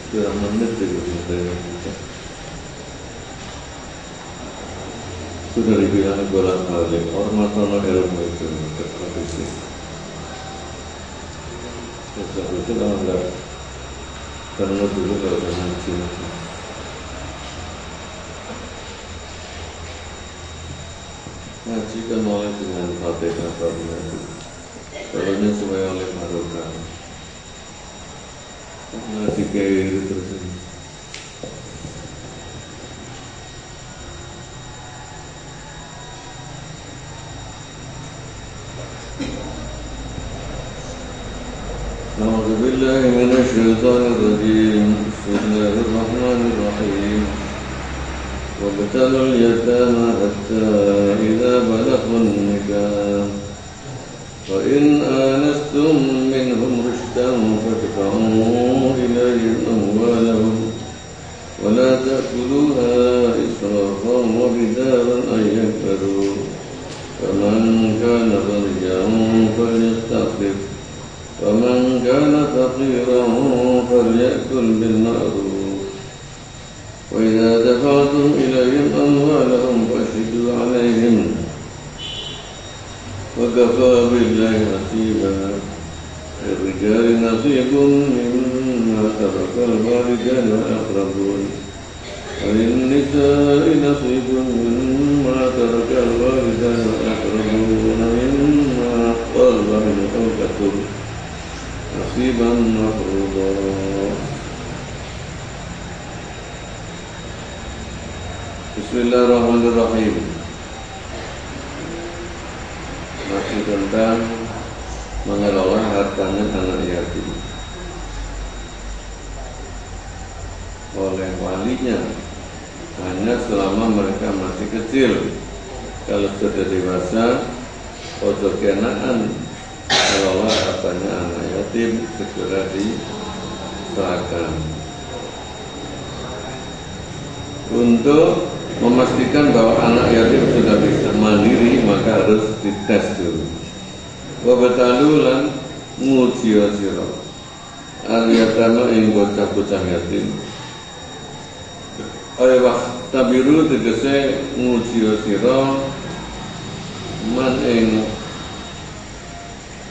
Kurang menit itu sudah dibilang bolak-balik ormatono ilmu itu tradisi. Sebab itu kalau enggak karena dulu kalau ngaji kan mulai dengan Fatihah itu kalaunya supaya oleh barokah ngaji kayak terus ini. أعوذ بالله من الشيطان الرجيم بسم الله الرحمن الرحيم وابتلوا اليتامى حتى إذا بلغوا النكاح فإن آنستم منهم رشدا فادفعوا إليهم أموالهم ولا تأكلوها إسرافا وبدارا أن يكبروا فمن كان غنيا فليستعفف ومن كان فقيرا فليأكل بالمعروف وإذا دفعتم إليهم أموالهم فاشهدوا عليهم وكفى بالله حسيبا للرجال نصيب مما ترك الوالدان والأقربون وللنساء نصيب مما ترك الوالدان والأقربون مما قل منه أو كتب نصيبا مفروضا. Bismillahirrahmanirrahim. Masih tentang mengelola hartanya anak yatim oleh walinya hanya selama mereka masih kecil. Kalau sudah dewasa, ojo kenaan kelola hartanya anak yatim segera diserahkan. Untuk memastikan bahwa anak yatim sudah bisa mandiri, maka harus dites dulu. Wabatalulan ngujiyo siro al-yatama ing bocah-bocah yatim. Ayah tabiru tegese ngujiyo siro man ing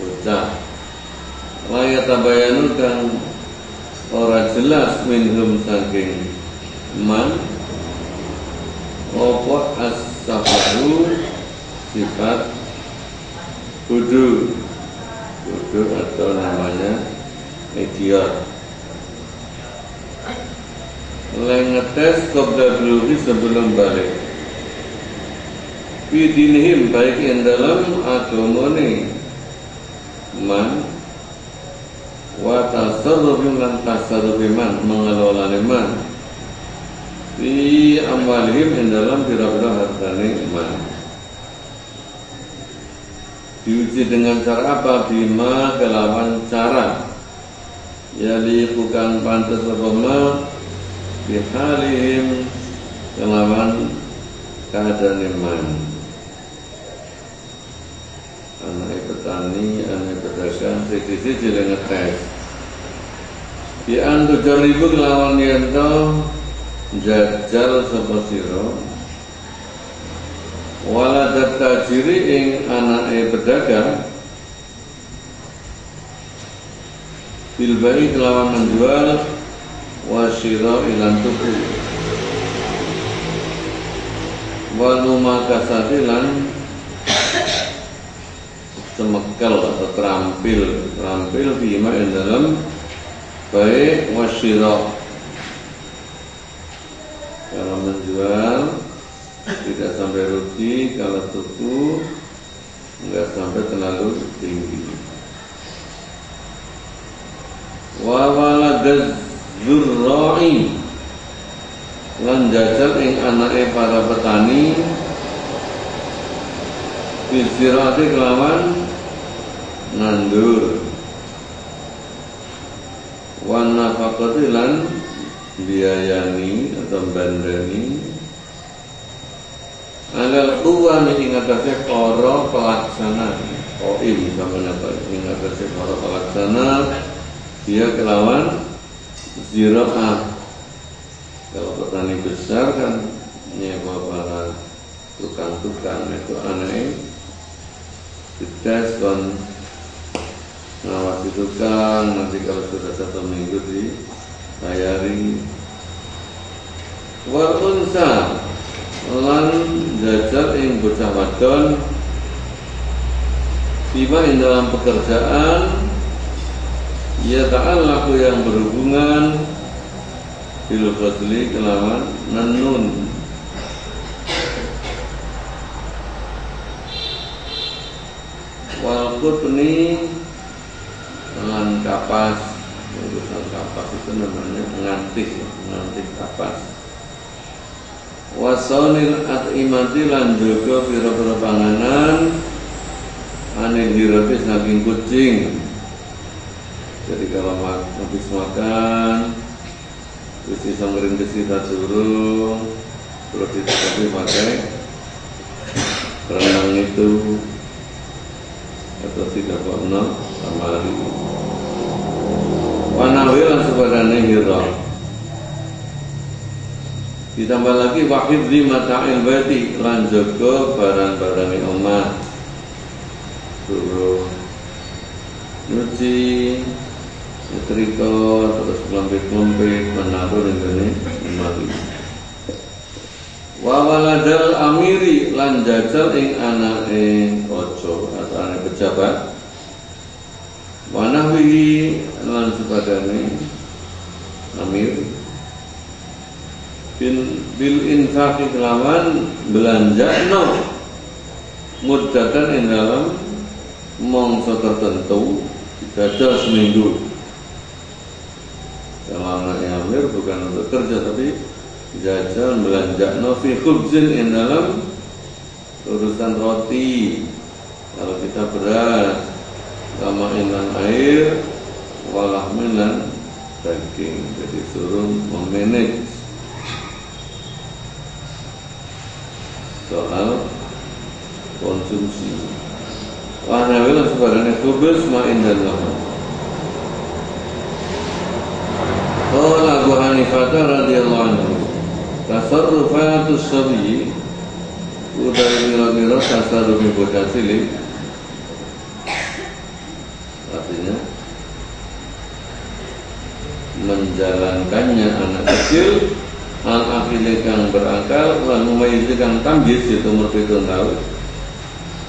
bocah layak tabayanu kang ora jelas minhum saking man opo as-safaru sifat kudu atau namanya idiot lengetes qabla buluhi sebelum balik bidinihim baik yang dalam agamane man wa tasarrufi lan tasarrufi man mengelola man di amalihim yang dalam bira-bira hartane man. Diuji dengan cara apa? Bima kelawan cara yali bukan pantas apa bihalihim kelawan keadaan iman. Anak petani, anak pedagang, sisi-sisi dengan tes. Di antu jaribu kelawan yanto jajal sapa sira waladat tajiri ing anake pedagang bilbai kelawan menjual wasyira ilan tuku walumakasati lan semekel atau terampil bima ing dalam baik wasyira. Kalau menjual tidak sampai rugi, kalau tuku enggak sampai terlalu tinggi. Wa waladaz zurra'i lan jajal ing anake para petani bisirati kelawan nandur wa nafaqati lan biayani atau bandani alal quwami ing atase para pelaksana qaim sampeyan apa ing atase para pelaksana dia kelawan ziraah. Kalau petani besar kan nyewa para tukang-tukang itu aneh dites kon ngawasi tukang, nanti kalau sudah 1 minggu dibayari. Wal unsa lan jajal ing bocah wadon tiba ing dalam pekerjaan ya ta'allaku yang berhubungan bil fadli kelawan nanun. Wal qutni lan kapas. Urusan kapas itu namanya ngantik kapas. Wasaunil at'imati lan jaga pira-pira panganan anil hirafis saking kucing. Jadi kalau habis makan terus bisa ngerintis kita suruh terus ditutupi pakai renang itu atau tidak pernah lamari wanawilan sepadane hiraf. Ditambah lagi wahid di mata'il baiti lan jaga barang-barang omah suruh nyuci nyetrika terus kelompet-kelompet menaruh ini lemari. Wa waladal amiri lan jajal ing anake ojo atau anak pejabat wa nahwihi lan sepadane amir bil infaqi kelawan belanjano muddatan ing dalam mangsa tertentu jajal seminggu. Kalau anaknya amir bukan untuk kerja tapi jajal belanjano fi khubzin ing dalam urusan roti. Kalau kita beras sama inan air walah minan daging, jadi suruh memanage soal konsumsi. Wahana wilah sebarangnya khubus ma'in dan laham. Qala Abu Hanifah radhiyallahu anhu tasarrufatus sabi udah mira-mira tasarrufi bocah cilik, artinya menjalankannya anak kecil al-aqil kang berakal lan mumayyiz kang tamyiz itu umur 7 tahun.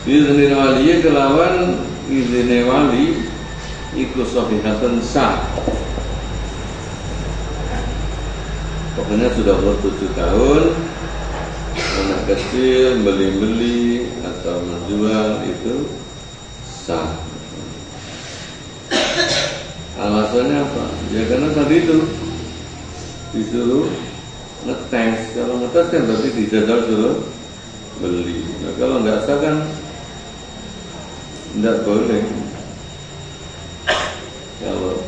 Izin wali kelawan izin wali iku sahihatan sah. Pokoknya sudah umur 7 tahun anak kecil beli-beli atau menjual itu sah. Alasannya apa? Ya karena tadi itu disuruh ngetes. Kalau ngetes kan berarti dijadwal suruh beli. Nah kalau nggak sah kan nggak boleh. Kalau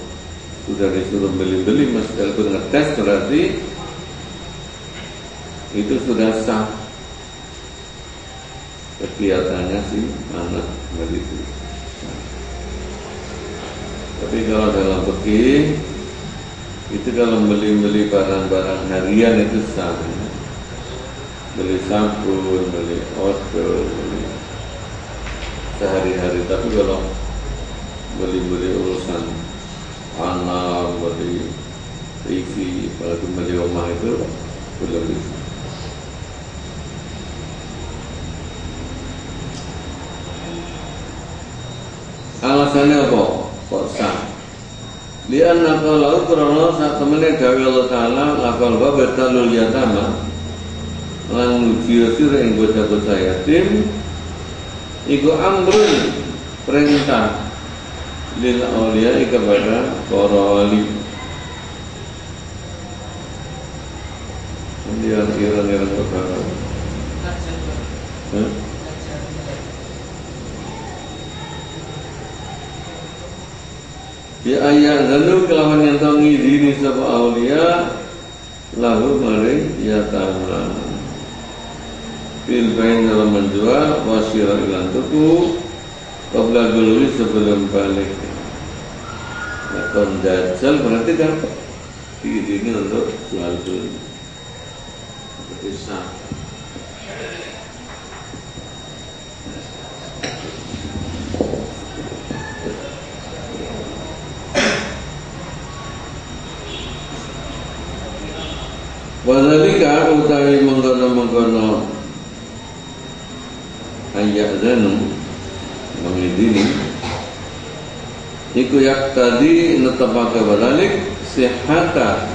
sudah disuruh beli-beli meskipun ngetes berarti itu sudah sah kegiatannya si anak beli itu. Tapi kalau dalam fikih itu kalau beli-beli barang-barang harian itu sah. Beli sabun, beli odol, beli sehari-hari. Tapi kalau beli-beli urusan anak, beli TV, apalagi beli rumah itu belum bisa. Alasannya apa? Kok sah? Lianna kalau krono saat temennya gawe Allah Ta'ala lakal babetalul yatama lan nujiosir yang bocah-bocah yatim iku amrun perintah lil awliya kepada para wali. Dia kira-kira kepada ya ayat zanu kelawan yang tahu ngidini sapa aulia lahu mari ya ta'ala fil bain dalam menjual wasyira ilan tuku qabla dului sebelum balik. Nah kon jajal berarti kan diizingi untuk jual beli seperti sah. Wadhalika utawi mengkono-mengkono ayat zanu mengidini iku yak tadi netepake wadhalik sihata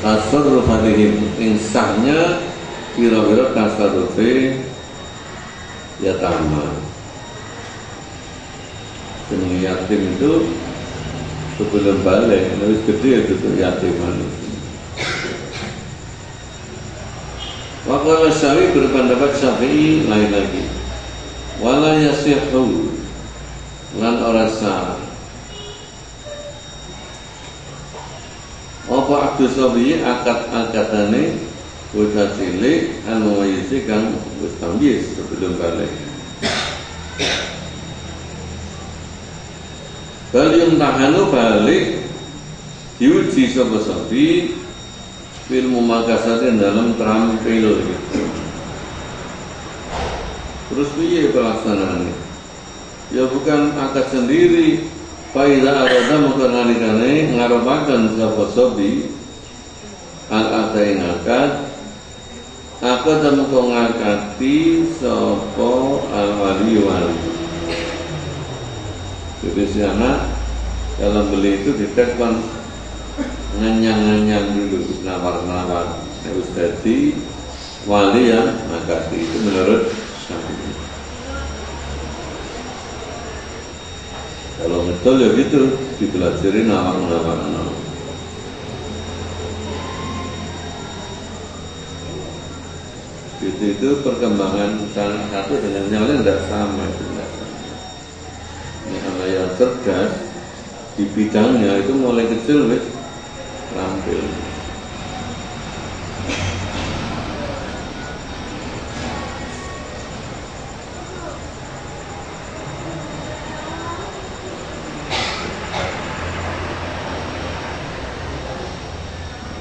tasarruf hadihim insahnya kira-kira tasarrufi yatama. Jeneng yatim itu sebelum balik lebih gede itu yatiman. Waqala Syafi'i berpendapat Syafi'i lain lagi. Wala yasihu lan ora sah. Apa abdu sabi akad-akadane bocah cilik anu mayisi kang wis tamyiz sebelum balik. Balium tahanu balik diuji sapa sabi ilmu makasatin dalam terampil gitu. Terus piye pelaksanaannya? Ya bukan akad sendiri. Faida arada maka nalikane ngarepaken sapa sobi al-akad ing akad maka ngakati sapa al-wali wali. Jadi si anak dalam beli itu ditekon nganyang-nganyang dulu, nawar-nawar harus jadi wali yang ngakati. Itu menurut Syafi'i. Kalau betul ya gitu, dipelajari nawar-nawar. Itu perkembangan salah satu dengan yang lain tidak sama. Ini anak yang cerdas di bidangnya itu mulai kecil wis terampil.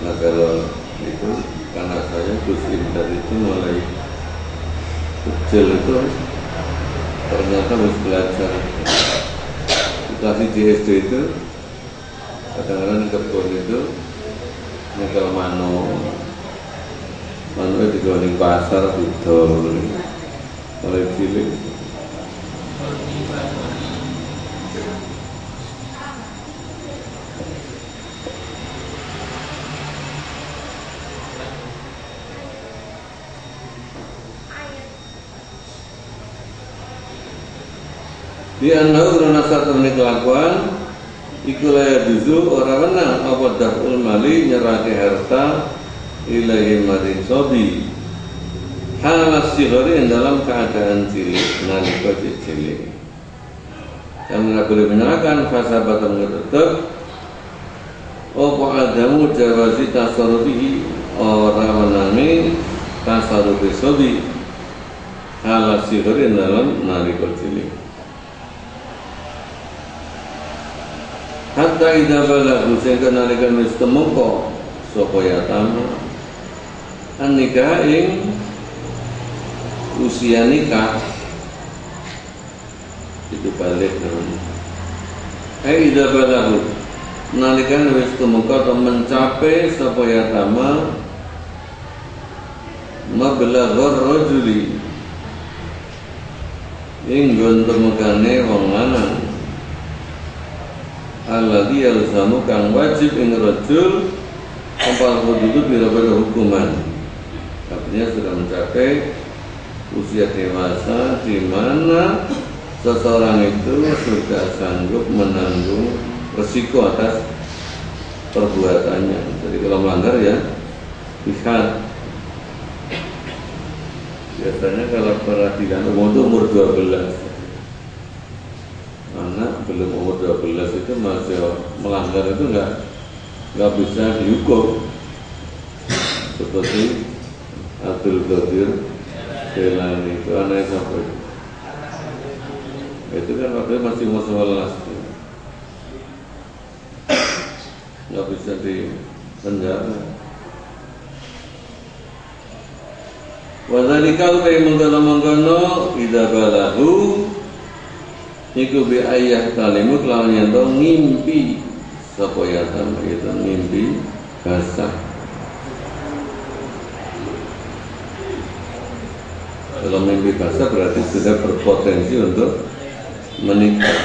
Nah kalau itu karena saya Gus Indar itu mulai kecil itu ternyata harus belajar. Dikasih di SD itu kadang-kadang kebun itu nyekel mano itu di pasar didol mulai cilik. Di anau karena satu menit kelakuan iku laya juzu orang menang apa daful mali nyerake harta ilahi maring sobi halas sihori yang dalam keadaan cilik nalika cilik. Yang boleh menyerahkan fasa batang tetap apa adamu jawazi tasarufi orang menangi tasarufi sobi halas sihori yang dalam nalika cilik. Hatta idza balaghu sehingga nalika wis temeka sapa yatama an nikah ing usia nikah itu balik namanya. Idza balaghu nalika wis temeka atau mencapai sapa yatama mablaghur rajuli ing gontemekane wong lanang alladzi yalzamu kang wajib ing rajul apa hududu bila-bila hukuman. Artinya sudah mencapai usia dewasa di mana seseorang itu sudah sanggup menanggung resiko atas perbuatannya. Jadi kalau melanggar ya lihat. Biasanya kalau peradilan umum itu umur 12. Anak belum umur 12 itu masih melanggar itu nggak bisa dihukum seperti Abdul Qadir Jailani itu anaknya sampai itu kan waktu masih umur 11 nggak bisa penjara. Wadhalika utai mengkono-mengkono idza balahu iku bi ayah kalimu kelawan yen to ngimpi sapa yatam itu ngimpi basah. Kalau mimpi basah berarti sudah berpotensi untuk menikah.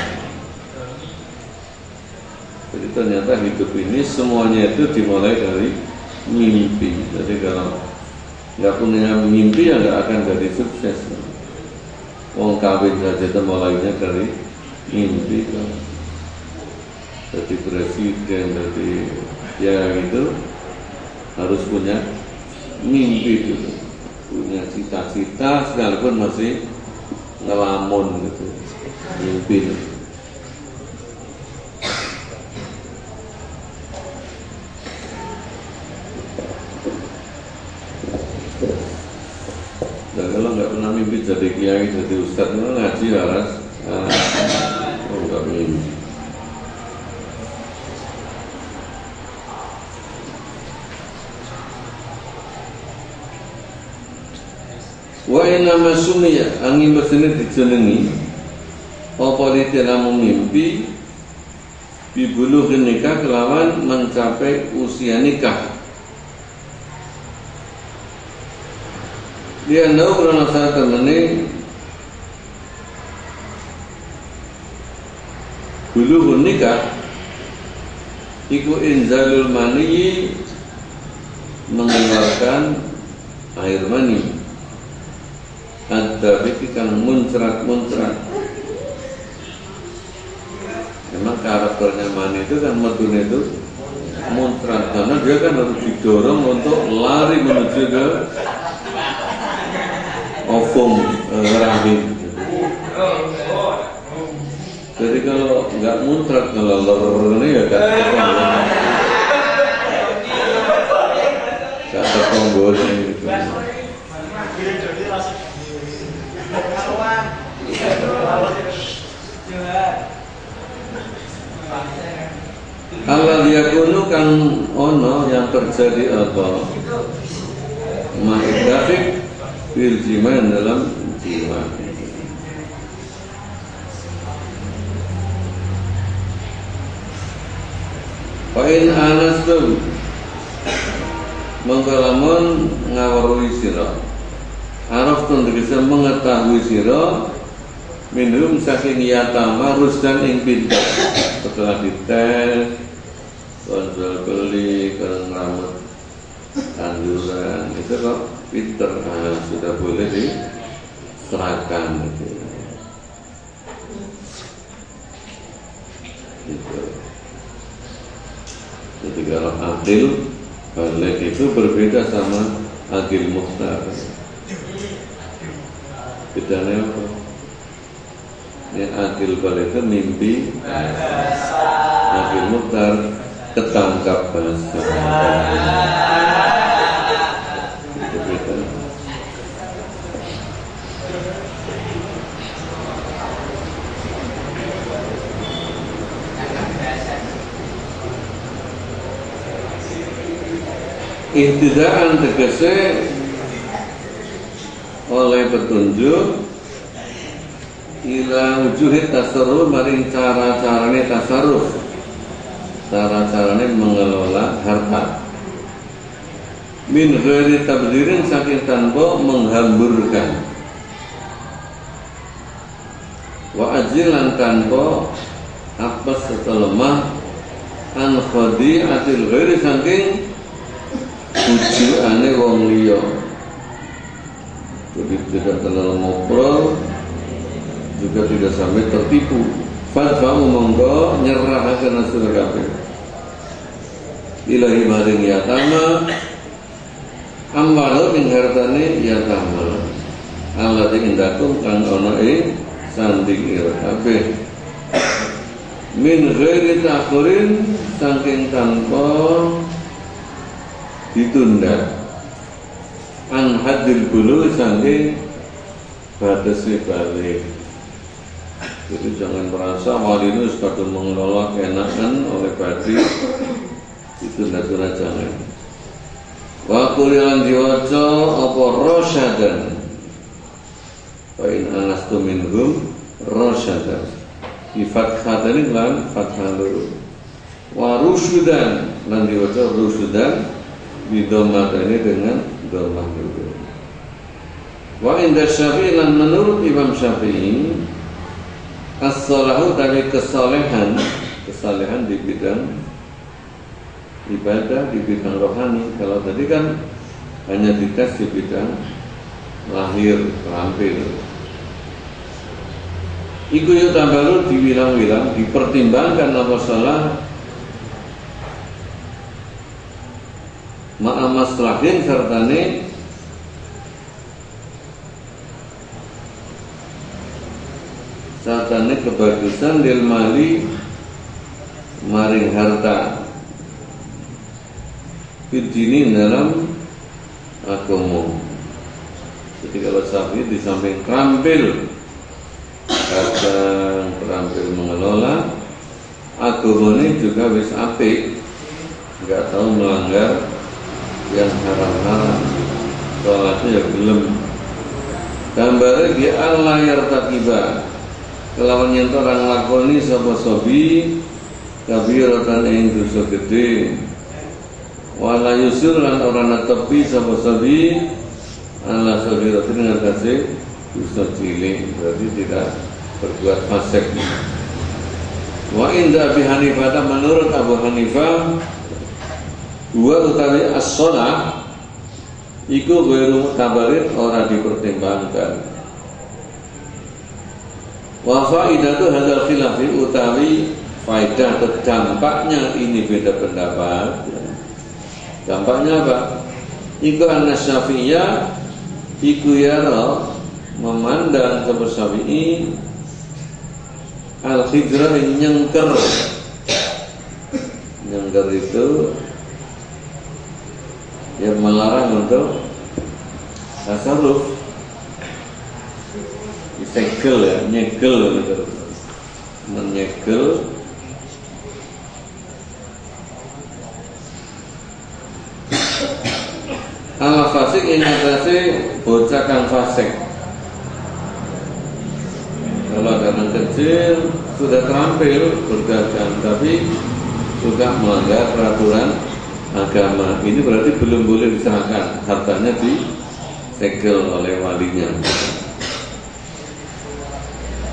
Jadi ternyata hidup ini semuanya itu dimulai dari mimpi. Jadi kalau nggak punya mimpi ya nggak akan jadi sukses. Wong kawin saja itu mulainya dari mimpi. Jadi presiden, jadi ya itu harus punya mimpi dulu, punya cita-cita sekalipun masih ngelamun gitu, mimpi. Dan kalau nggak pernah mimpi jadi kiai, jadi ustadz, ngaji harus nggak mimpi. Wa inna masumiya angin berseni dijenengi apa ditiramu mimpi bibuluhin nikah kelawan mencapai usia nikah. Dia tahu karena saat temani bulughun nikah iku inzalul mani mengeluarkan air mani. Ada kang muncrat. Memang karakternya mani itu kan metune itu muncrat karena dia kan harus didorong untuk lari menuju ke ovum rahim. Jadi kalau nggak muncrat kalau lor ini ya kan kata tombol gitu. Allah yakunu kang ono yang terjadi apa ma'idafik bil jiman dalam jiwa. Fa'in anastum mengkalamun ngawarui sirah Araf tun tegese mengetahui sira minhum saking yatama rusdan ing pinter. Setelah dites konsul beli kereng rambut tanduran itu kok pinter, sudah boleh diserahkan gitu. Jadi kalau adil balik itu berbeda sama adil mukhtar. Bedanya apa? Yang adil balik itu mimpi, adil mukhtar ketangkap bahasa. Itu beda. Ihtidaan tegese oleh petunjuk ila wujuhit tasarruf maring cara-carane tasarruf, cara-carane mengelola harta min ghairi tabdzirin saking tanpa menghamburkan wa ajilan tanpa apes atau lemah an khadi'atil ghairi saking tujuane wong liya. Jadi tidak terlalu ngobrol, juga tidak sampai tertipu. Fadfa'u monggo nyerahaken asal kabeh. Ilahi maring yatama amwalo ing hartane yatama. Allah indakum kang ana ing sanding ira kabeh. Min ghairi ta'khurin saking tanpa ditunda. An hadil bulu saking batasi balik. Jadi jangan merasa wali ini kadang mengelola kenakan oleh badi. tunda-tunda jangan. Wa kulilan diwaca apa rasyadan. Fa in anastu minhum rasyadan. Di fathatan lan fathah loro. Wa rusyudan lan diwaca rusyudan bidommatani dengan dhammah loro. Wa inda Syafi'i lan menurut Imam Syafi'i as-salahu tadi kesalehan di bidang ibadah, di bidang rohani. Kalau tadi kan hanya dites di bidang lahir, terampil. Iku yo tambalu diwilang-wilang, dipertimbangkan apa salah ma'a maslahin sertane kebagusan lil mali maring harta fidini dalam agama. Jadi kalau Syafi'i di samping terampil kadang terampil mengelola, agama ini juga wis apik, nggak tahu melanggar yang haram-haram, sholatnya ya gelem. Gambarnya di Allah yartaqiba kelawan yen orang lakoni sapa sobi kabiratan ing dosa gede, wala yusur lan ora netepi sapa sobi ala sabiratin ngatasi dosa cilik, berarti tidak berbuat fasik. Wa inda Abi Hanifah, menurut Abu Hanifah, dua utawi as-shalah iku ghairu mutabarin, ora dipertimbangkan. Wa faidatu hadzal khilafi utawi faidah atau dampaknya ini beda pendapat. Dampaknya apa? Iku anna Syafi'iyah iku yara memandang sapa Syafi'i al-hijrah nyengker itu yang melarang untuk tasarruf, disegel ya, nyegel gitu, menyegel ala fasik yang ngatasi bocah kang fasik. Kalau anak kecil sudah terampil berdagang tapi sudah melanggar peraturan agama, ini berarti belum boleh diserahkan, hartanya disegel oleh walinya.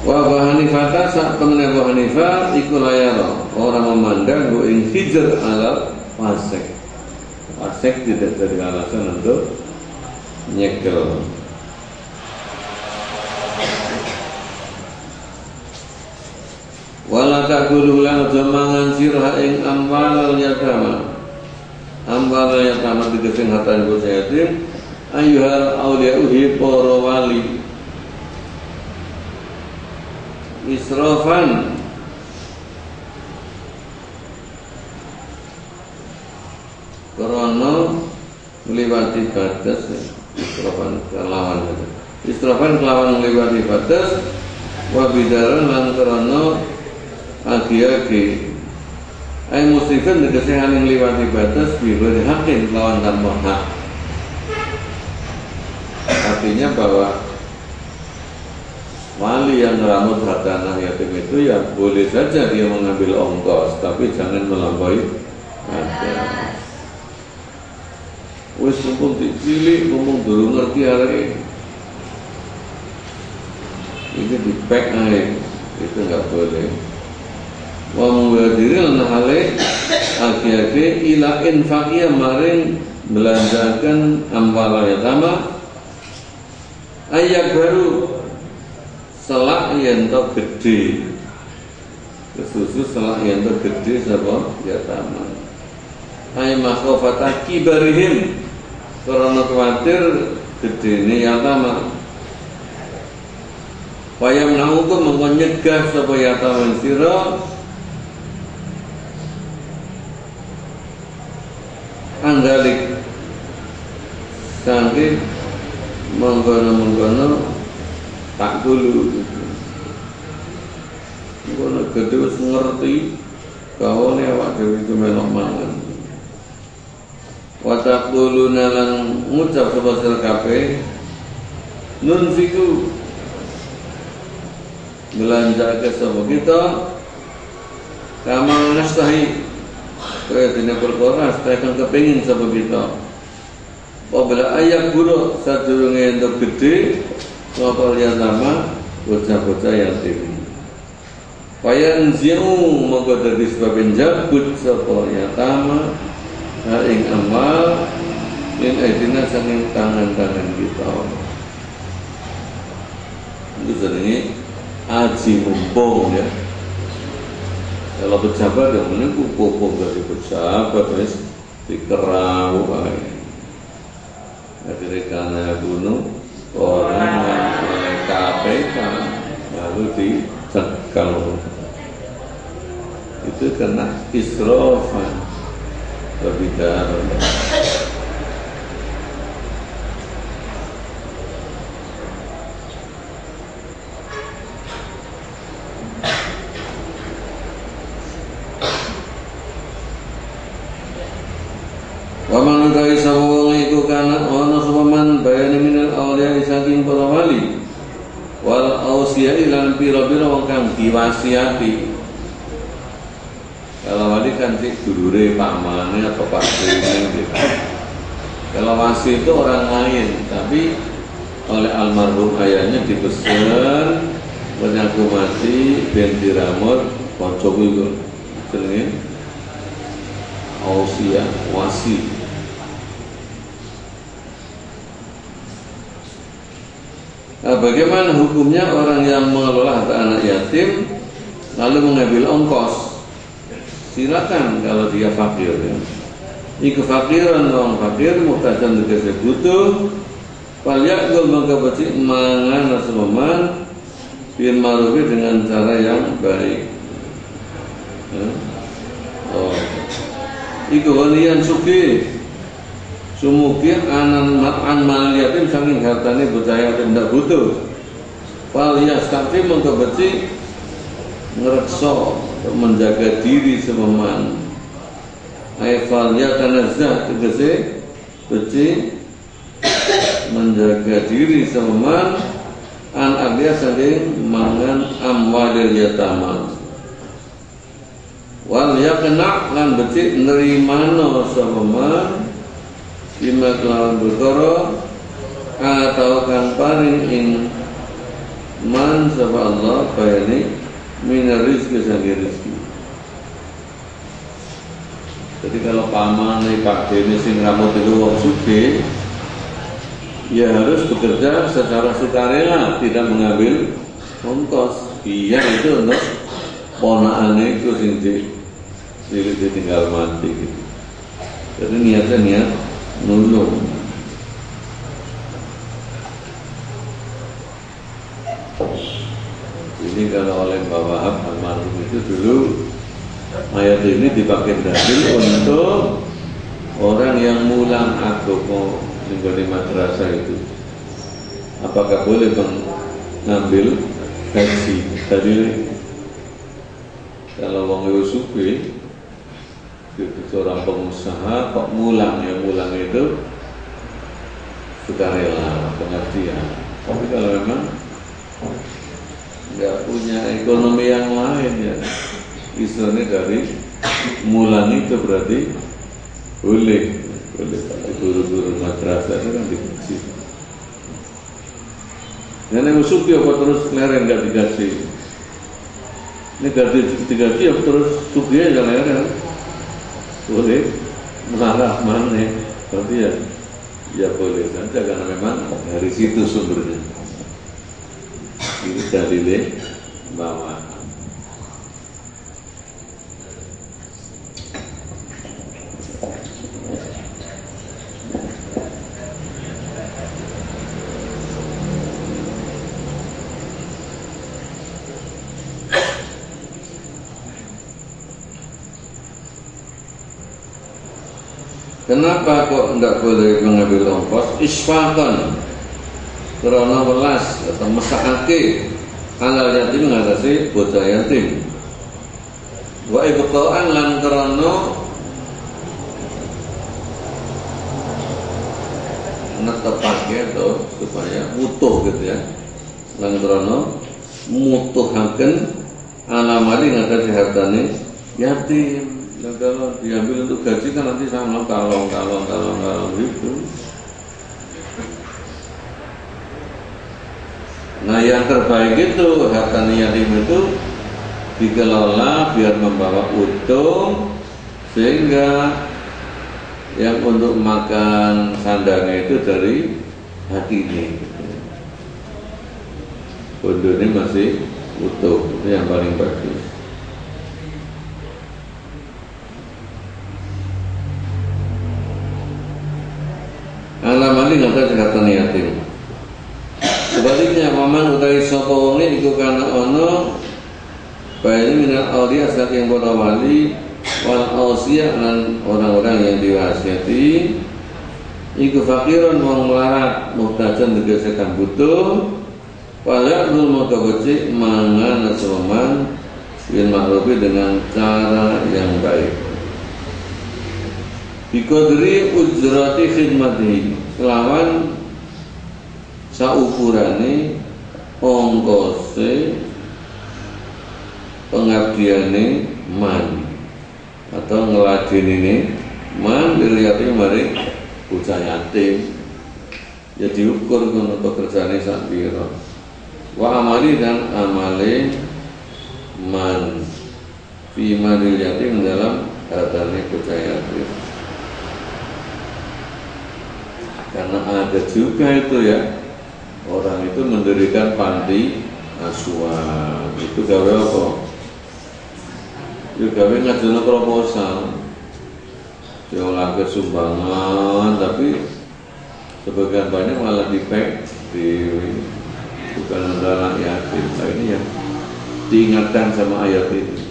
Wa Abu Hanifah sak temene Abu Hanifah iku layar orang memandang bu ing hijr ala fasik. Fasik tidak jadi alasan untuk nyegel. Wala takulu lan jamangan sirah ing amwal yatama. Amwal yatama digesen harta bocah yatim ayyuhal auliyauhi para wali. Israfan karena melewati batas. Israfan kelawan melewati batas wa bidaran lan karena agi-agi ay musrifan tegese yang melewati batas bibir hakin lawan tanpa hak. Artinya bahwa wali yang meramut harta anak yatim itu ya boleh saja dia mengambil ongkos, tapi jangan melampaui batas. Wis mumpung dicilik, mumpung durung ngerti arek ini dipek ae, itu enggak boleh. Wa mubadiril nahale agi-agi ila infaqiyah maring belanjakan amwal yatama ayat baru selak yen to gede, kesusu selak yen to gede sapa yatama ay makhofata kibarihim, karena khawatir gedene yatama. Wayam naukum menyegah sapa yatama sira andalik sangke menggono tak dulu menggono gede wis ngerti kawane awak dhewe iku melok mangan Wa taquluna lan ngucap sapa sira kabeh nunfiku belanja ke sapa kita kama nastahi kaya dene perkara akan kepengin sapa kita. Apabila ayak buruk sadurunge entuk gede sapa liyatama bocah-bocah yatim. Payan ziu monggo dadi sebab njabut sapa yatama ing amal min aidina saking tangan-tangan kita. Itu jenenge aji mumpung ya. Kalau pejabat yang menunggu popong dari pejabat wis dikerau ae. Akhirnya karena bunuh orang oleh KPK lalu dicekal. Itu karena israfan berbicara. Waman utai sawang iku kana ana supaman bayani minal awliya saking para wali wal ausiya ilan pira-pira wong kang diwasiati. Kalau wali kan sik dulure pamane atau pak dene gitu. Kalau wasi itu orang lain tapi oleh almarhum ayahnya dipesan menyaku mati ben diramut kancaku iku jenenge ausiya wasi. Nah, bagaimana hukumnya orang yang mengelola harta anak yatim lalu mengambil ongkos? Silakan kalau dia fakir ya. Iku fakiran orang fakir muhtajan tegese butuh fal ya'kul maka becik mangan asmaman bil ma'ruf dengan cara yang baik. Ya. Oh. Iku walian sugih sumugi anan mal yatim saking hartane bocah yatim ndak butuh. Fal yastaqim mongko becik ngrekso untuk menjaga diri sememan. Fal yatanazzah tegese becik menjaga diri sememan an abiya saking mangan amwalil yatama. Wal yaqna lan becik nerimano sememan bima kelawan berkoro atau kang paring ing man sapa Allah bayani minar rizki sangi rizki. Jadi kalau pamane Pak Dene sing ramut itu wong sugih ya harus bekerja secara sukarela, tidak mengambil ongkos. Biar itu untuk ponakane itu sing ditinggal mati gitu. Jadi niatnya niat nulung. Ini kalau oleh Mbak Wahab almarhum itu dulu ayat ini dipakai dalil untuk orang yang mulang agama di madrasah itu. Apakah boleh mengambil gaji dari kalau wong sugih itu seorang pengusaha kok mulang ya, mulang itu sukarela pengertian. Tapi kalau memang nggak punya ekonomi yang lain ya, istilahnya dari mulang itu berarti boleh guru-guru madrasah itu kan digaji. Yang sugih apa terus leren nggak digaji? Ini digaji apa terus sugih aja leren? Boleh marah mana? Tapi ya boleh saja karena memang dari situ sumbernya. Ini dalilnya bahwa kenapa kok tidak boleh mengambil ongkos? Isfaqan karena welas atau mesakake alal yatim mengatasi bocah yatim. Wa ibqa'an lan karena terpakai atau supaya utuh gitu ya. Lan krono mutuhaken alamali ngatasi hartane yatim. Dan kalau diambil untuk gaji kan nanti sama kalong gitu. Nah yang terbaik itu harta yatim itu dikelola biar membawa untung, sehingga yang untuk makan sandangnya itu dari hati ini. Bondo ini masih utuh, itu yang paling bagus. Alamali nggak harta yatim. Sebaliknya paman utai sapa wonge iku kana ana bayi minal auliya saking para wali wal ausiya lan orang-orang yang diwasiati iku fakiran wong melarat muhtajan tegese kang butuh wala dul maka becik mangan asoman bil ma'rufi dengan cara yang baik biqadri ujrati khidmatihi kelawan saukurane ongkose pengabdiane man atau ngeladenine man dilihatnya mari bocah yatim ya diukur kono pekerjaane sak pira wa amali dan amale man fi manil yatim dalam hartane bocah yatim. Karena ada juga itu ya orang itu mendirikan panti asuhan itu gawe apa? Ya gawe ngajono proposal diolah ke sumbangan tapi sebagian banyak malah dipek di bukan anak yatim. Nah ini yang diingatkan sama ayat itu.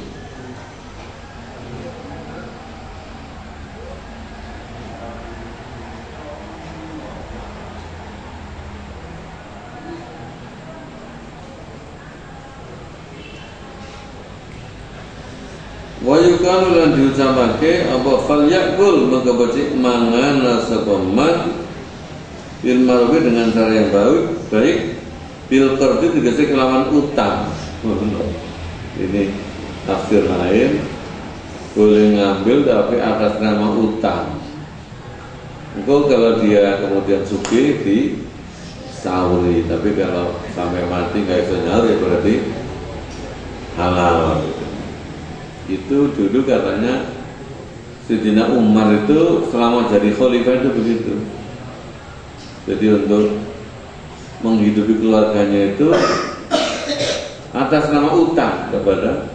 Wayukalu lan diucapake apa fal yakul maka becik mangan sapa man bil ma'ruf dengan cara yang baik bil qardi tegese kelawan utang. Ini tafsir lain boleh ngambil tapi atas nama utang. Engkau kalau dia kemudian sugih di sauri, tapi kalau sampai mati nggak bisa nyaur ya berarti halal. Itu dulu katanya Sayyidina Umar itu selama jadi khalifah itu begitu. Jadi untuk menghidupi keluarganya itu atas nama utang kepada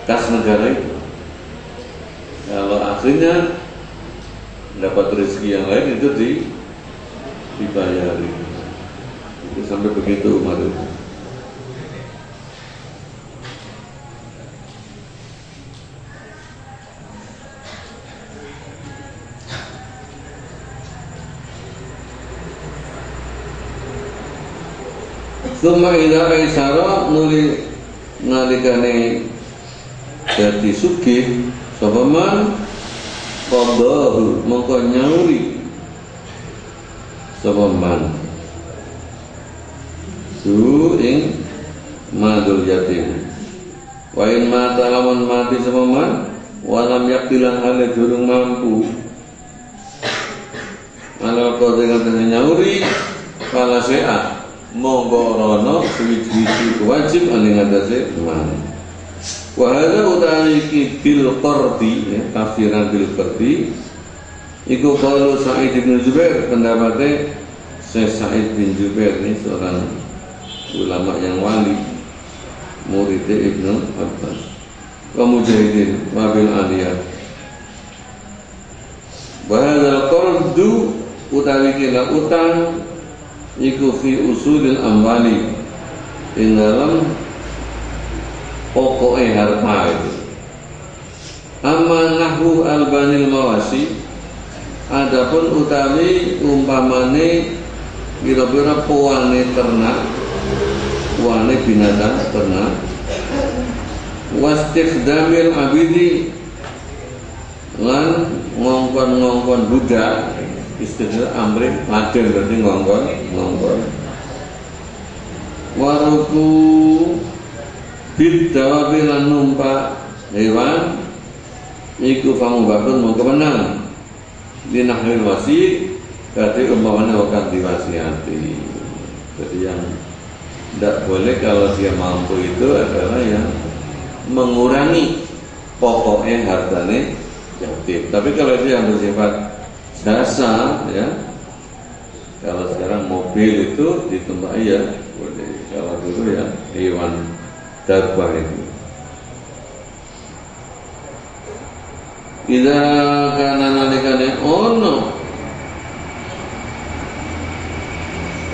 kas negara itu. Kalau akhirnya dapat rezeki yang lain itu dibayari. Itu sampai begitu Umar itu. Suma ila kaisara nuli nalikane dadi sugih sapa man qadahu mongko nyauri sapa man su ing madul yatim wa in mata lawan mati sapa man walam yaktilan hale durung mampu ala kok dengan nyauri kala se'a monggo rono suwi-suwi wajib ane ngatasi man. Wa hadza utaiki bil qardi ya tafsiran bil qardi iku qalu Sa'id bin Jubair pendapatnya Syekh Sa'id bin Jubair ini seorang ulama yang wali murid Ibnu Abbas wa mujahidin wa bil aliyah wa hadza qardu utaiki la utang iku fi usulil amwali ing dalam pokoknya harta itu. Amma nahwu albanil mawasi adapun utawi umpamane kira-kira puane ternak puane binatang ternak wastikhdamil abidi lan ngongkon-ngongkon budak istilah amrin laden berarti ngongkon. Waruku bidawabi lan numpak hewan iku famu bakun mau kemenang dinahil wasi berarti umpamanya akan diwasiati. Jadi yang tidak boleh kalau dia mampu itu adalah yang mengurangi pokoknya hartanya yatim. Tapi kalau itu yang bersifat jasa, ya, kalau sekarang mobil itu ditumpaki ya boleh. Kalau dulu ya hewan dabah itu. Idza kana nalikane ono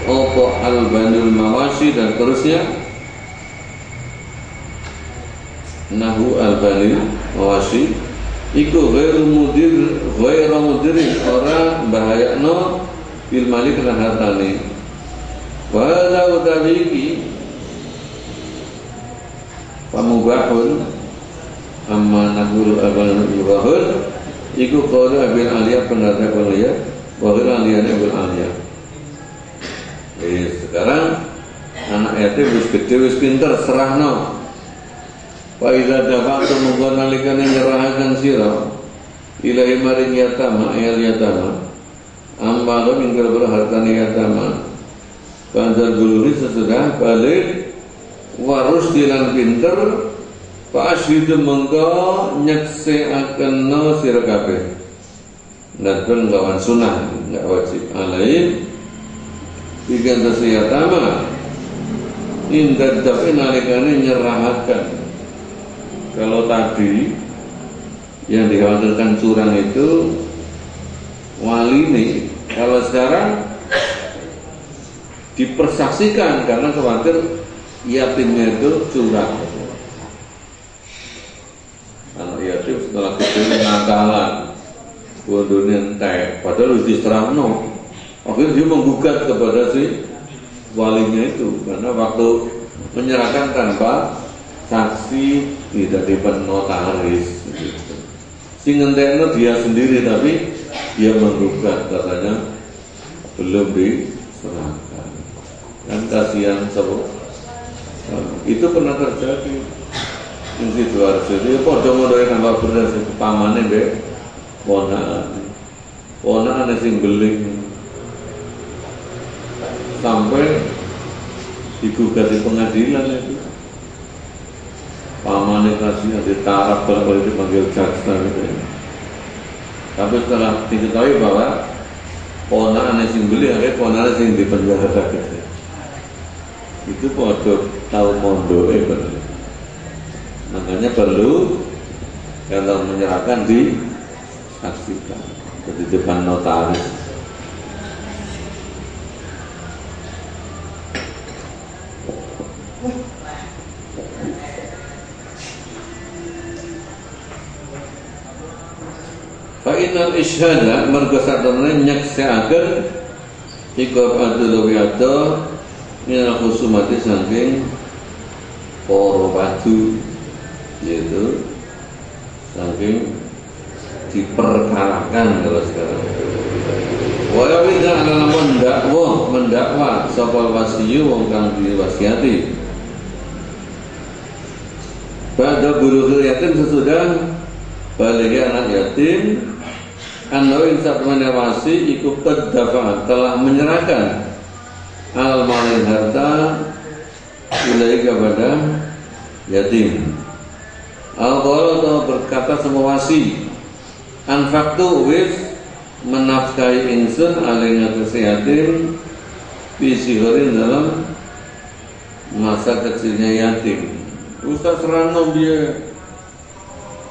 opo albanul mawasi dan terusnya nahu albanil mawasi iku ghairu mudirin ora bahayano bil malik lan hartane walau tabiki pamubahun amma nahul albanul mubahun iku qaulu abil aliyah pendapat aliyah wa ghairu aliyah bil aliyah. Sekarang anak yatim wis gede wis pinter serahno. Wa idza dafa'tu mungkon nalikane nyerahaken sira ilahi maring yatama ayal yatama ambalo minggal hartane yatama kanjal guluri sesudah balik warus dilan pinter pashidu mengko nyeksekaken sira kabeh nadun lawan sunah enggak wajib alaih bikin tasiyatama indah dafi nalikane nyerahakan. Kalau tadi yang dikhawatirkan curang itu wali nih, kalau sekarang dipersaksikan karena khawatir yatimnya itu curang. Anak yatim setelah kecil nakalan bodohnya entek padahal harus diserahno. Akhirnya dia menggugat kepada si walinya itu karena waktu menyerahkan tanpa saksi tidak dipen notaris gitu. Si ngentekno dia sendiri tapi dia menggugat katanya belum diserahkan. Kan kasihan sebab itu pernah terjadi. Di Sidoarjo dia padha modhoe nambah beras pamane mbek ponakane sing beling sampai digugat di pengadilan itu pamannya kasih ditarap kalau dipanggil jaksa gitu ya. Tapi setelah diketahui bahwa ponakan sing beli akhirnya ponakan sing di penjara gitu. Itu podo tahu mondo benar. Makanya perlu kalau menyerahkan disaksikan di depan notaris. Fa'inal isyhada mergo satemene nyeksekaken iku adul wiyato minal khusumati saking para wadu yaitu saking diperkarakan kalau sekarang. Wa idza ana mendakwa sapa wasiyu wong kang diwasiati. Pada bulughul yatim sesudah balik anak yatim Anawin saat menewasi ikut terdafa telah menyerahkan al malin harta ilai kepada yatim. Al-Qala telah berkata semua wasi anfaktu wis menafkahi insun alainya yatim bisihorin dalam masa kecilnya yatim. Ustaz Rano dia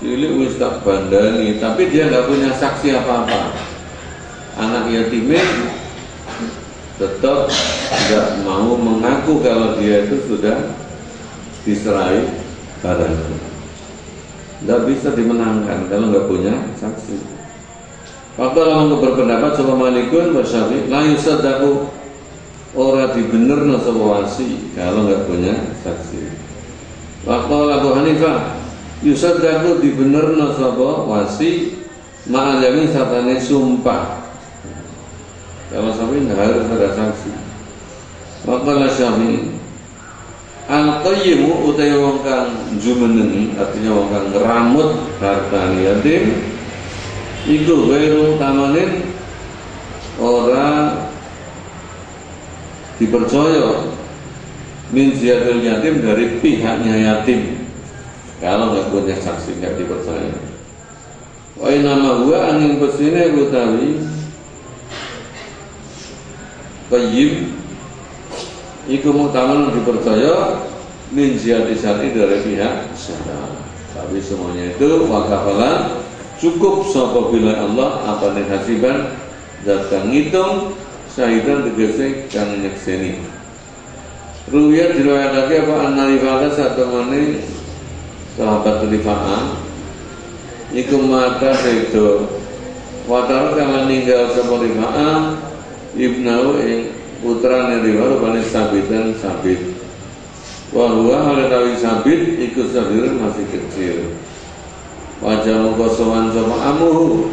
cilik wis tak bandani, tapi dia nggak punya saksi apa-apa. Anak yatimnya tetap tidak mau mengaku kalau dia itu sudah diserai barang. Tidak bisa dimenangkan kalau nggak punya saksi. Waktu lama berpendapat sama Malikun bersyafi, la yusaddaku ora dibenerno sapa wasi kalau nggak punya saksi. Waktu Abu Hanifah yusaddaku dibenerno sapa wasi ma'al yamin satane sumpah. Kalau Syafi'i harus ada saksi. Maka Syafi'i al-qayyimu utai wong kang jumenengi, artinya wong kang ngeramut hartane yatim iku ghairu tamanin, ora dipercaya min ziyadil yatim, dari pihaknya yatim. Kalau nggak punya saksi nggak dipercaya. Wa inama huwa angin pesine utawi qayyim iku mutaman dipercaya min ziyadil syar'i, dari pihak syara. Tapi semuanya itu wakafalan cukup sapa bila Allah apa nih hasiban zat kang ngitung, syahidan tegese kang nyekseni. Ruwiyat diriwayatake apa an-Rifa'ah satu mane sahabat Rifa'ah iku mata sedo watara kang ninggal sapa Rifa'ah ibnu ing putrane Rifa'ah rupane Sabitan Sabit. Wa huwa halawi Sabit iku sabir masih kecil. Wajah muka sowan sapa amuhu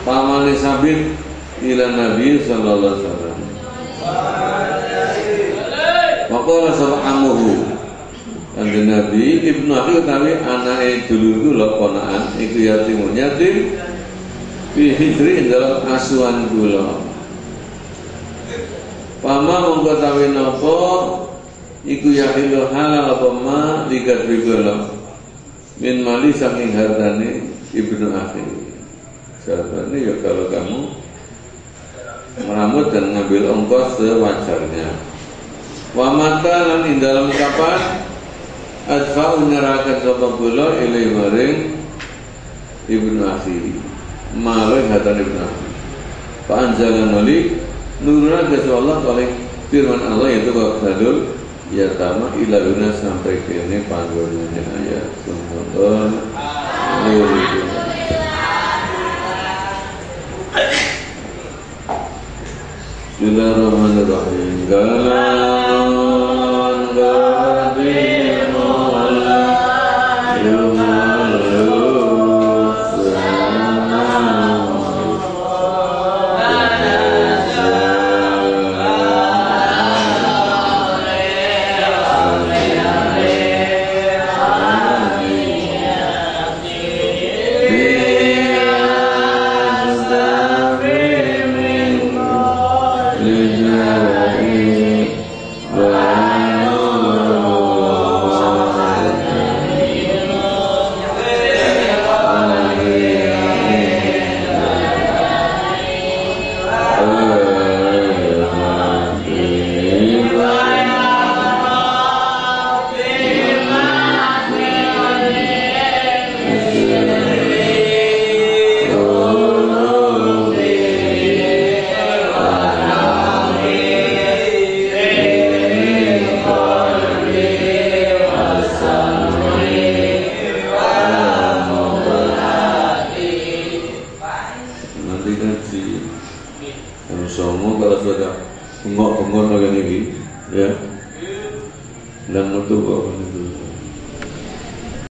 pamane Sabit ila Nabi sallallahu alaihi wasallam. Maka sapa amuhu kanjeng Nabi ibnu akhi utawi anake dulur kula ponaan iku yatim fi hijri dalam asuhan kula. Pama mongko tawi napa iku yahilu halal apa ma ligat kula min mali saking hartane ibnu akhi. Jawabannya ya kalau kamu meramut dan ngambil ongkos sewajarnya. Wa mata lan ing dalam kapan adfa'u nyerahkan sapa kula ilai maring ibnu akhi maring hatan ibnu akhi. Fa anzala malik nuruna Allah oleh firman Allah yaitu waqadul yatama ila guna sampai kene panggonane ayat sunnah. Bismillahirrahmanirrahim. Galan gabi mola bengok-bengok lagi ini, ya, dan metu kok.